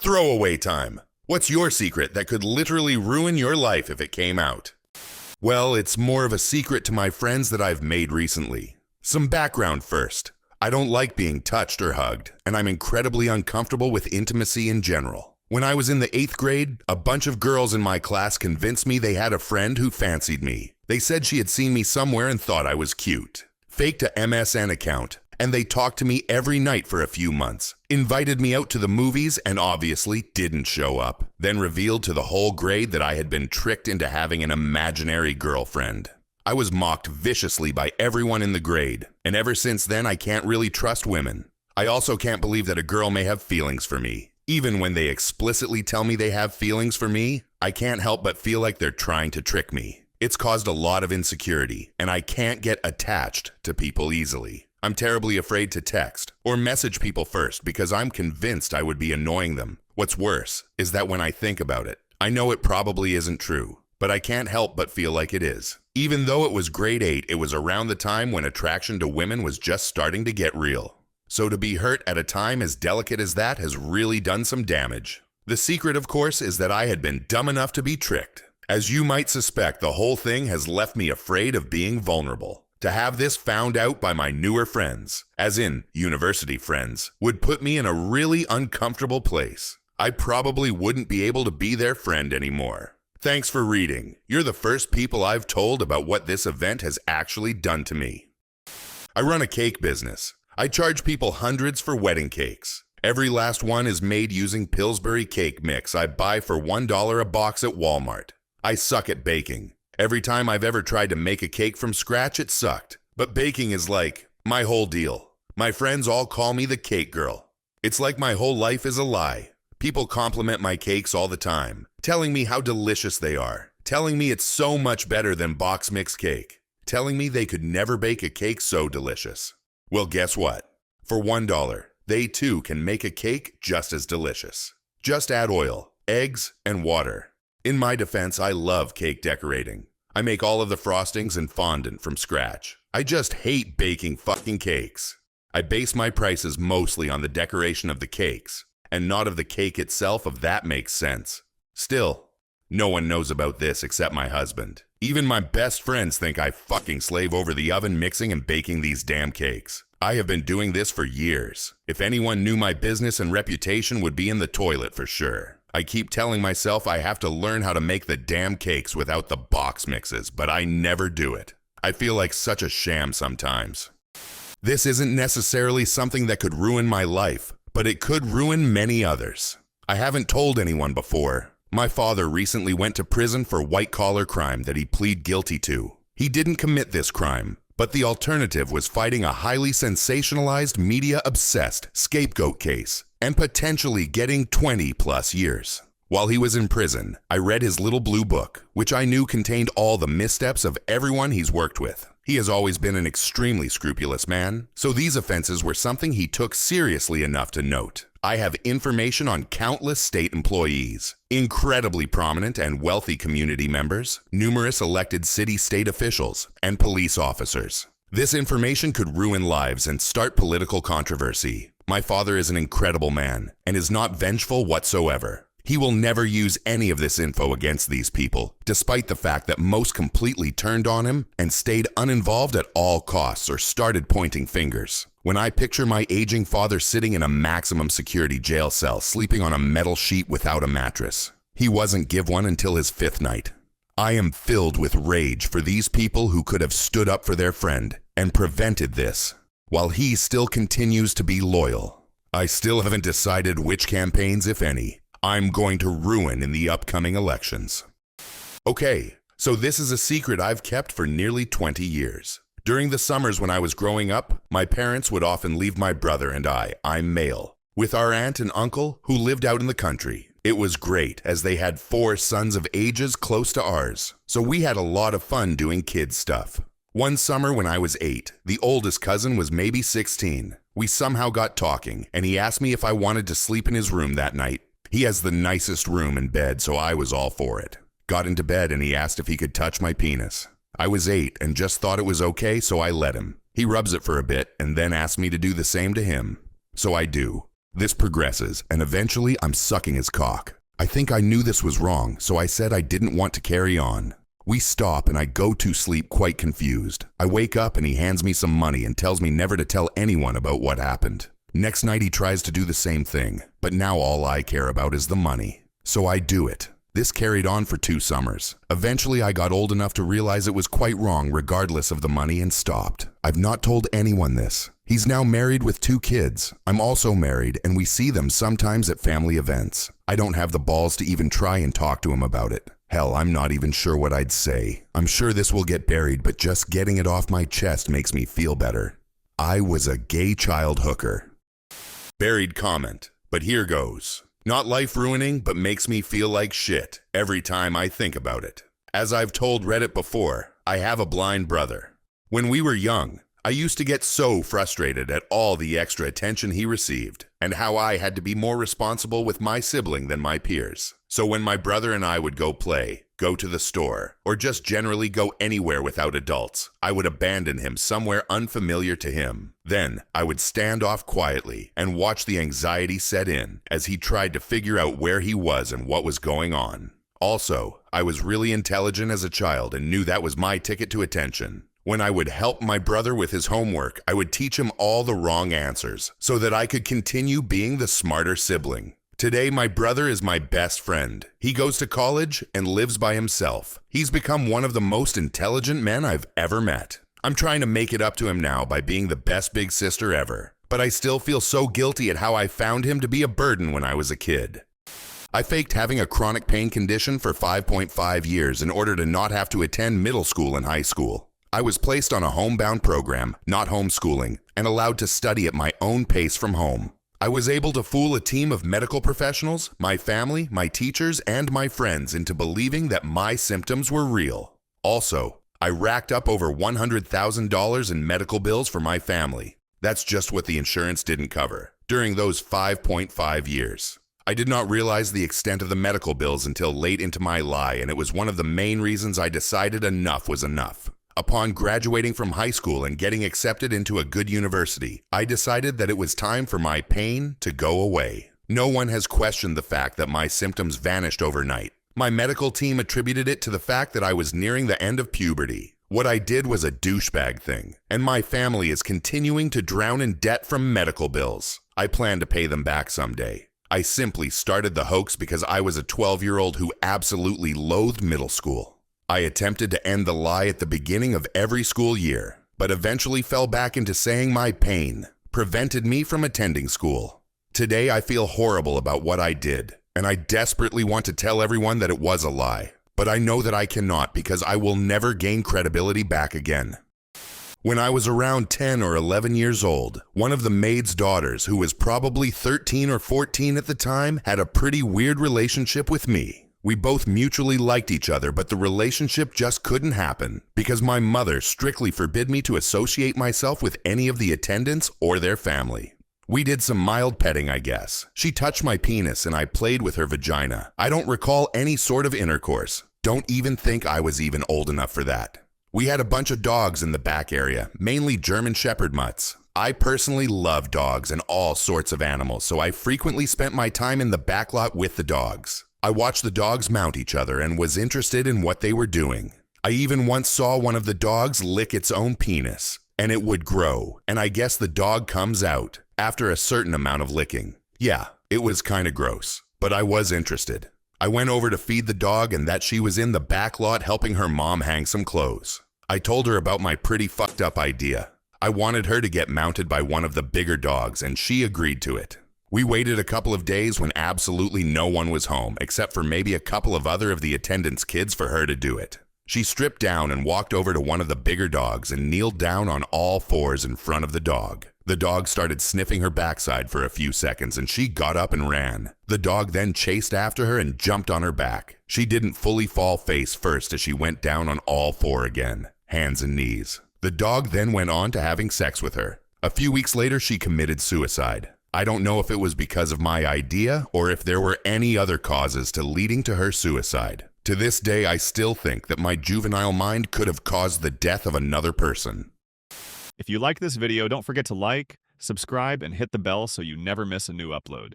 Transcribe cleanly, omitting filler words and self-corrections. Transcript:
Throwaway time. What's your secret that could literally ruin your life if it came out? Well, it's more of a secret to my friends that I've made recently. Some background first. I don't like being touched or hugged, and I'm incredibly uncomfortable with intimacy in general. When I was in the 8th grade, a bunch of girls in my class convinced me they had a friend who fancied me. They said she had seen me somewhere and thought I was cute. Faked a MSN account, and they talked to me every night for a few months, invited me out to the movies and obviously didn't show up, then revealed to the whole grade that I had been tricked into having an imaginary girlfriend. I was mocked viciously by everyone in the grade, and ever since then I can't really trust women. I also can't believe that a girl may have feelings for me. Even when they explicitly tell me they have feelings for me, I can't help but feel like they're trying to trick me. It's caused a lot of insecurity, and I can't get attached to people easily. I'm terribly afraid to text or message people first because I'm convinced I would be annoying them. What's worse is that when I think about it, I know it probably isn't true, but I can't help but feel like it is. Even though it was grade 8, it was around the time when attraction to women was just starting to get real. So to be hurt at a time as delicate as that has really done some damage. The secret, of course, is that I had been dumb enough to be tricked. As you might suspect, the whole thing has left me afraid of being vulnerable. To have this found out by my newer friends, as in university friends, would put me in a really uncomfortable place. I probably wouldn't be able to be their friend anymore. Thanks for reading. You're the first people I've told about what this event has actually done to me. I run a cake business. I charge people hundreds for wedding cakes. Every last one is made using Pillsbury cake mix I buy for $1 a box at Walmart. I suck at baking. Every time I've ever tried to make a cake from scratch, it sucked. But baking is like my whole deal. My friends all call me the cake girl. It's like my whole life is a lie. People compliment my cakes all the time, telling me how delicious they are, telling me it's so much better than box mix cake, telling me they could never bake a cake so delicious. Well, guess what? For $1, they too can make a cake just as delicious. Just add oil, eggs, and water. In my defense, I love cake decorating. I make all of the frostings and fondant from scratch. I just hate baking fucking cakes. I base my prices mostly on the decoration of the cakes, and not of the cake itself, if that makes sense. Still, no one knows about this except my husband. Even my best friends think I fucking slave over the oven mixing and baking these damn cakes. I have been doing this for years. If anyone knew, my business and reputation would be in the toilet for sure. I keep telling myself I have to learn how to make the damn cakes without the box mixes, but I never do it. I feel like such a sham sometimes. This isn't necessarily something that could ruin my life, but it could ruin many others. I haven't told anyone before. My father recently went to prison for white-collar crime that he pleaded guilty to. He didn't commit this crime, but the alternative was fighting a highly sensationalized, media-obsessed scapegoat case and potentially getting 20+ years. While he was in prison, I read his little blue book, which I knew contained all the missteps of everyone he's worked with. He has always been an extremely scrupulous man, so these offenses were something he took seriously enough to note. I have information on countless state employees, incredibly prominent and wealthy community members, numerous elected city-state officials, and police officers. This information could ruin lives and start political controversy. My father is an incredible man and is not vengeful whatsoever. He will never use any of this info against these people, despite the fact that most completely turned on him and stayed uninvolved at all costs or started pointing fingers. When I picture my aging father sitting in a maximum security jail cell, sleeping on a metal sheet without a mattress, he wasn't given one until his 5th night. I am filled with rage for these people who could have stood up for their friend and prevented this, while he still continues to be loyal. I still haven't decided which campaigns, if any, I'm going to ruin in the upcoming elections. Okay, so this is a secret I've kept for nearly 20 years. During the summers when I was growing up, my parents would often leave my brother and I'm male, with our aunt and uncle who lived out in the country. It was great as they had 4 sons of ages close to ours, so we had a lot of fun doing kid stuff. One summer when I was 8, the oldest cousin was maybe 16. We somehow got talking, and he asked me if I wanted to sleep in his room that night. He has the nicest room and bed, so I was all for it. Got into bed and he asked if he could touch my penis. I was 8 and just thought it was okay, so I let him. He rubs it for a bit and then asked me to do the same to him. So I do. This progresses, and eventually I'm sucking his cock. I think I knew this was wrong, so I said I didn't want to carry on. We stop and I go to sleep quite confused. I wake up and he hands me some money and tells me never to tell anyone about what happened. Next night he tries to do the same thing, but now all I care about is the money. So I do it. This carried on for 2 summers. Eventually I got old enough to realize it was quite wrong regardless of the money and stopped. I've not told anyone this. He's now married with 2 kids. I'm also married and we see them sometimes at family events. I don't have the balls to even try and talk to him about it. Hell, I'm not even sure what I'd say. I'm sure this will get buried, but just getting it off my chest makes me feel better. I was a gay child hooker. Buried comment, but here goes. Not life-ruining, but makes me feel like shit every time I think about it. As I've told Reddit before, I have a blind brother. When we were young, I used to get so frustrated at all the extra attention he received, and how I had to be more responsible with my sibling than my peers. So when my brother and I would go play, go to the store, or just generally go anywhere without adults, I would abandon him somewhere unfamiliar to him. Then, I would stand off quietly and watch the anxiety set in as he tried to figure out where he was and what was going on. Also, I was really intelligent as a child and knew that was my ticket to attention. When I would help my brother with his homework, I would teach him all the wrong answers so that I could continue being the smarter sibling. Today, my brother is my best friend. He goes to college and lives by himself. He's become one of the most intelligent men I've ever met. I'm trying to make it up to him now by being the best big sister ever, but I still feel so guilty at how I found him to be a burden when I was a kid. I faked having a chronic pain condition for 5.5 years in order to not have to attend middle school and high school. I was placed on a homebound program, not homeschooling, and allowed to study at my own pace from home. I was able to fool a team of medical professionals, my family, my teachers, and my friends into believing that my symptoms were real. Also, I racked up over $100,000 in medical bills for my family. That's just what the insurance didn't cover during those 5.5 years. I did not realize the extent of the medical bills until late into my lie, and it was one of the main reasons I decided enough was enough. Upon graduating from high school and getting accepted into a good university, I decided that it was time for my pain to go away. No one has questioned the fact that my symptoms vanished overnight. My medical team attributed it to the fact that I was nearing the end of puberty. What I did was a douchebag thing, and my family is continuing to drown in debt from medical bills. I plan to pay them back someday. I simply started the hoax because I was a 12-year-old who absolutely loathed middle school. I attempted to end the lie at the beginning of every school year, but eventually fell back into saying my pain prevented me from attending school. Today I feel horrible about what I did, and I desperately want to tell everyone that it was a lie, but I know that I cannot because I will never gain credibility back again. When I was around 10 or 11 years old, one of the maid's daughters, who was probably 13 or 14 at the time, had a pretty weird relationship with me. We both mutually liked each other, but the relationship just couldn't happen because my mother strictly forbid me to associate myself with any of the attendants or their family. We did some mild petting, I guess. She touched my penis and I played with her vagina. I don't recall any sort of intercourse. Don't even think I was even old enough for that. We had a bunch of dogs in the back area, mainly German Shepherd mutts. I personally love dogs and all sorts of animals, so I frequently spent my time in the back lot with the dogs. I watched the dogs mount each other and was interested in what they were doing. I even once saw one of the dogs lick its own penis, and it would grow, and I guess the dog comes out after a certain amount of licking. Yeah, it was kinda gross, but I was interested. I went over to feed the dog and that she was in the back lot helping her mom hang some clothes. I told her about my pretty fucked up idea. I wanted her to get mounted by one of the bigger dogs and she agreed to it. We waited a couple of days when absolutely no one was home, except for maybe a couple of other of the attendants' kids for her to do it. She stripped down and walked over to one of the bigger dogs and kneeled down on all fours in front of the dog. The dog started sniffing her backside for a few seconds and she got up and ran. The dog then chased after her and jumped on her back. She didn't fully fall face first as she went down on all four again, hands and knees. The dog then went on to having sex with her. A few weeks later, she committed suicide. I don't know if it was because of my idea or if there were any other causes to leading to her suicide. To this day, I still think that my juvenile mind could have caused the death of another person. If you like this video, don't forget to like, Subscribe and hit the bell so you never miss a new upload.